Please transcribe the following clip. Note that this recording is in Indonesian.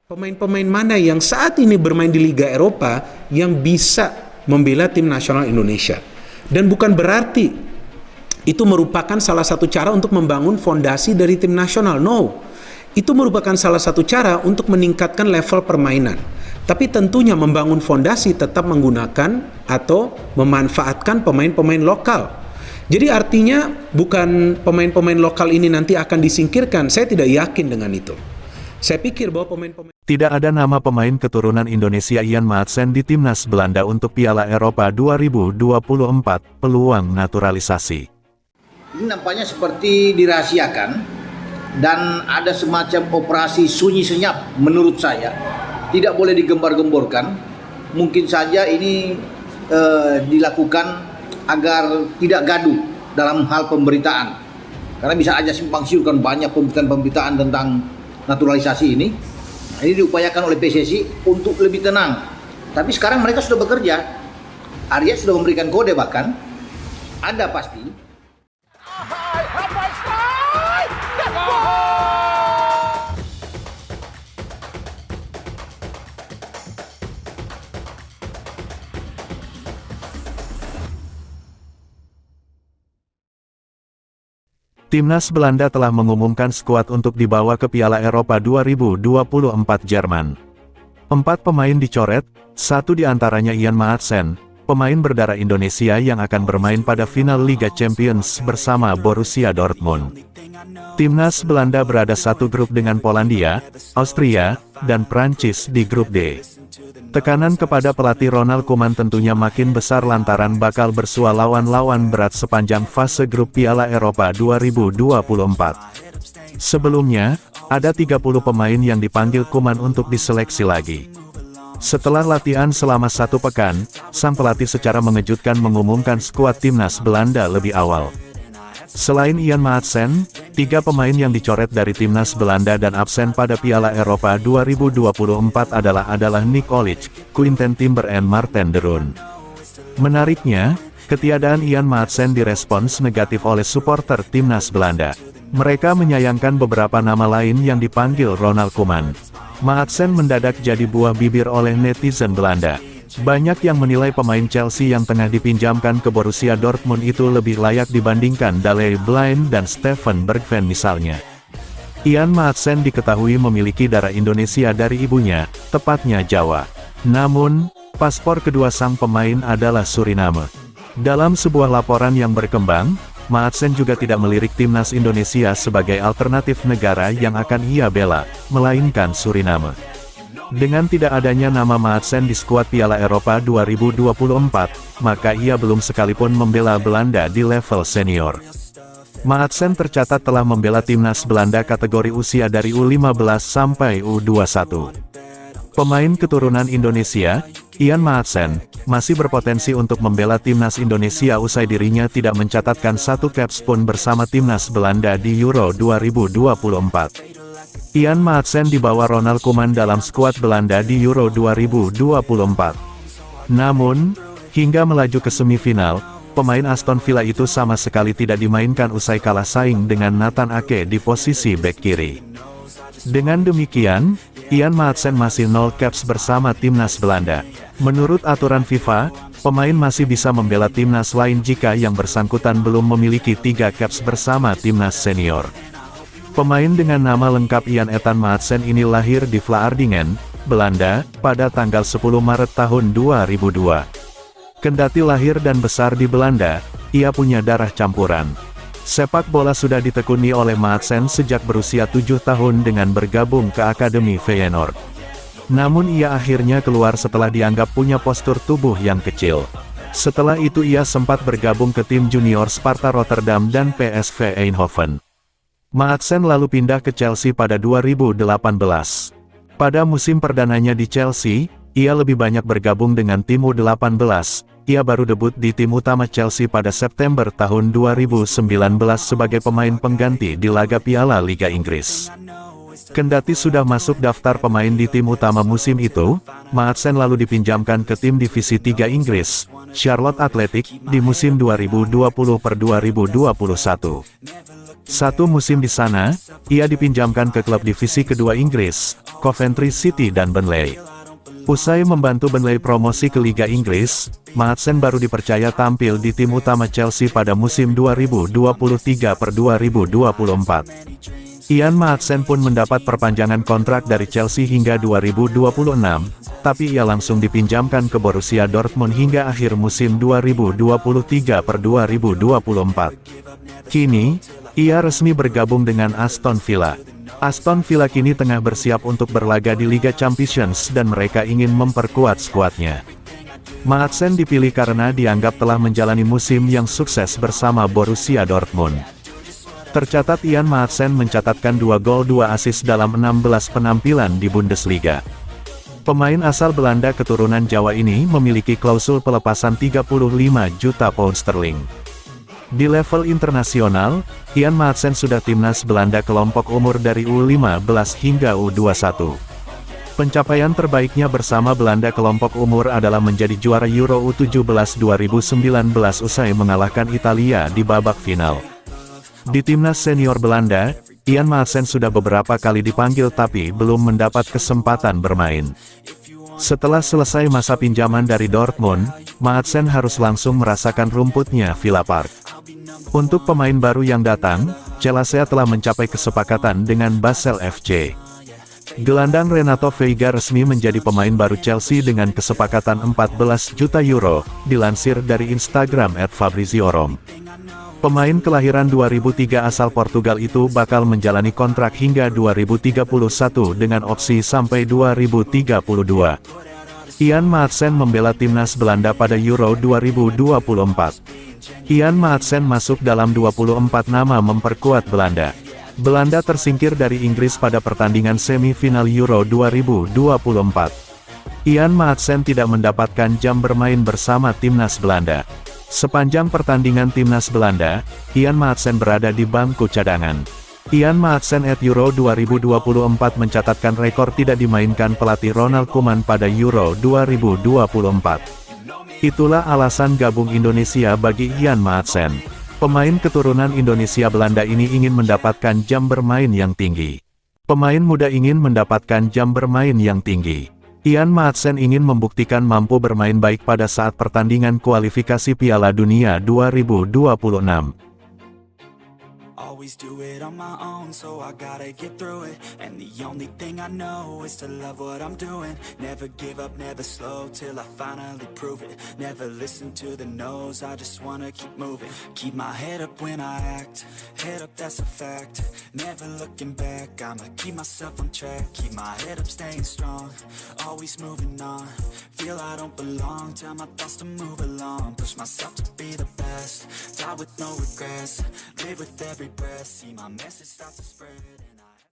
Pemain-pemain mana yang saat ini bermain di Liga Eropa yang bisa membela tim nasional Indonesia. Dan bukan berarti itu merupakan salah satu cara untuk membangun fondasi dari tim nasional. No, itu merupakan salah satu cara untuk meningkatkan level permainan. Tapi tentunya membangun fondasi tetap menggunakan atau memanfaatkan pemain-pemain lokal. Jadi artinya bukan pemain-pemain lokal ini nanti akan disingkirkan. Saya tidak yakin dengan itu. Saya pikir bahwa pemain-pemain Tidak ada nama pemain keturunan Indonesia Ian Maatsen di timnas Belanda untuk Piala Eropa 2024, peluang naturalisasi. Ini nampaknya seperti dirahasiakan dan ada semacam operasi sunyi senyap menurut saya. Tidak boleh digembar-gemborkan. Mungkin saja ini dilakukan agar tidak gaduh dalam hal pemberitaan. Karena bisa aja simpang siur kan banyak pemberitaan tentang naturalisasi ini. Ini diupayakan oleh PSSI untuk lebih tenang. Tapi sekarang mereka sudah bekerja. Arya sudah memberikan kode bahkan. Ada pasti. Timnas Belanda telah mengumumkan skuad untuk dibawa ke Piala Eropa 2024 Jerman. 4 pemain dicoret, 1 diantaranya Ian Maatsen, pemain berdarah Indonesia yang akan bermain pada final Liga Champions bersama Borussia Dortmund. Timnas Belanda berada satu grup dengan Polandia, Austria, dan Prancis di grup D. Tekanan kepada pelatih Ronald Koeman tentunya makin besar lantaran bakal bersua lawan-lawan berat sepanjang fase grup Piala Eropa 2024. Sebelumnya, ada 30 pemain yang dipanggil Koeman untuk diseleksi lagi. Setelah latihan selama 1 pekan, sang pelatih secara mengejutkan mengumumkan skuad timnas Belanda lebih awal. Selain Ian Maatsen, 3 pemain yang dicoret dari timnas Belanda dan absen pada Piala Eropa 2024 adalah Nick Olic, Quinten Timber dan Marten de Roon. Menariknya, ketiadaan Ian Maatsen direspons negatif oleh supporter timnas Belanda. Mereka menyayangkan beberapa nama lain yang dipanggil Ronald Koeman. Maatsen mendadak jadi buah bibir oleh netizen Belanda. Banyak yang menilai pemain Chelsea yang tengah dipinjamkan ke Borussia Dortmund itu lebih layak dibandingkan Daley Blind dan Steven Bergwijn misalnya. Ian Maatsen diketahui memiliki darah Indonesia dari ibunya, tepatnya Jawa. Namun, paspor kedua sang pemain adalah Suriname. Dalam sebuah laporan yang berkembang, Maatsen juga tidak melirik timnas Indonesia sebagai alternatif negara yang akan ia bela, melainkan Suriname. Dengan tidak adanya nama Maatsen di skuad Piala Eropa 2024, maka ia belum sekalipun membela Belanda di level senior. Maatsen tercatat telah membela timnas Belanda kategori usia dari U15 sampai U21. Pemain keturunan Indonesia, Ian Maatsen, masih berpotensi untuk membela timnas Indonesia usai dirinya tidak mencatatkan 1 caps pun bersama timnas Belanda di Euro 2024. Ian Maatsen dibawa Ronald Koeman dalam skuad Belanda di Euro 2024. Namun, hingga melaju ke semifinal, pemain Aston Villa itu sama sekali tidak dimainkan usai kalah saing dengan Nathan Ake di posisi bek kiri. Dengan demikian, Ian Maatsen masih 0 caps bersama timnas Belanda. Menurut aturan FIFA, pemain masih bisa membela timnas lain jika yang bersangkutan belum memiliki 3 caps bersama timnas senior. Pemain dengan nama lengkap Ian Ethan Maatsen ini lahir di Vlaardingen, Belanda, pada tanggal 10 Maret tahun 2002. Kendati lahir dan besar di Belanda, ia punya darah campuran. Sepak bola sudah ditekuni oleh Maatsen sejak berusia 7 tahun dengan bergabung ke Akademi Feyenoord. Namun ia akhirnya keluar setelah dianggap punya postur tubuh yang kecil. Setelah itu ia sempat bergabung ke tim junior Sparta Rotterdam dan PSV Eindhoven. Maatsen lalu pindah ke Chelsea pada 2018. Pada musim perdananya di Chelsea, ia lebih banyak bergabung dengan tim U18. Ia baru debut di tim utama Chelsea pada September tahun 2019 sebagai pemain pengganti di laga Piala Liga Inggris. Kendati sudah masuk daftar pemain di tim utama musim itu, Maatsen lalu dipinjamkan ke tim Divisi 3 Inggris, Charlotte Athletic, di musim 2020-2021. Satu musim di sana, ia dipinjamkan ke klub divisi kedua Inggris, Coventry City dan Burnley. Usai membantu Burnley promosi ke Liga Inggris, Maatsen baru dipercaya tampil di tim utama Chelsea pada musim 2023/2024. Ian Maatsen pun mendapat perpanjangan kontrak dari Chelsea hingga 2026, tapi ia langsung dipinjamkan ke Borussia Dortmund hingga akhir musim 2023/2024. Kini, ia resmi bergabung dengan Aston Villa. Aston Villa kini tengah bersiap untuk berlaga di Liga Champions dan mereka ingin memperkuat skuadnya. Maatsen dipilih karena dianggap telah menjalani musim yang sukses bersama Borussia Dortmund. Tercatat Ian Maatsen mencatatkan 2 gol 2 assist dalam 16 penampilan di Bundesliga. Pemain asal Belanda keturunan Jawa ini memiliki klausul pelepasan 35 juta pound sterling. Di level internasional, Ian Maatsen sudah timnas Belanda kelompok umur dari U15 hingga U21. Pencapaian terbaiknya bersama Belanda kelompok umur adalah menjadi juara Euro U17 2019 usai mengalahkan Italia di babak final. Di timnas senior Belanda, Ian Maatsen sudah beberapa kali dipanggil tapi belum mendapat kesempatan bermain. Setelah selesai masa pinjaman dari Dortmund, Maatsen harus langsung merasakan rumputnya Villa Park. Untuk pemain baru yang datang, Chelsea telah mencapai kesepakatan dengan Basel FC. Gelandang Renato Veiga resmi menjadi pemain baru Chelsea dengan kesepakatan 14 juta euro, dilansir dari Instagram @fabriziorom. Pemain kelahiran 2003 asal Portugal itu bakal menjalani kontrak hingga 2031 dengan opsi sampai 2032. Ian Maatsen membela timnas Belanda pada Euro 2024. Ian Maatsen masuk dalam 24 nama memperkuat Belanda. Belanda tersingkir dari Inggris pada pertandingan semifinal Euro 2024. Ian Maatsen tidak mendapatkan jam bermain bersama timnas Belanda. Sepanjang pertandingan timnas Belanda, Ian Maatsen berada di bangku cadangan. Ian Maatsen at Euro 2024 mencatatkan rekor tidak dimainkan pelatih Ronald Koeman pada Euro 2024. Itulah alasan gabung Indonesia bagi Ian Maatsen. Pemain keturunan Indonesia Belanda ini ingin mendapatkan jam bermain yang tinggi. Pemain muda ingin mendapatkan jam bermain yang tinggi. Ian Maatsen ingin membuktikan mampu bermain baik pada saat pertandingan kualifikasi Piala Dunia 2026. Always do it on my own, so I gotta get through it. And the only thing I know is to love what I'm doing. Never give up, never slow, till I finally prove it. Never listen to the no's, I just wanna keep moving. Keep my head up when I act, head up that's a fact. Never looking back, I'ma keep myself on track. Keep my head up staying strong, always moving on. Feel I don't belong, tell my thoughts to move along. Push myself to be the best, die with no regrets. Live with every breath, see my message start to spread.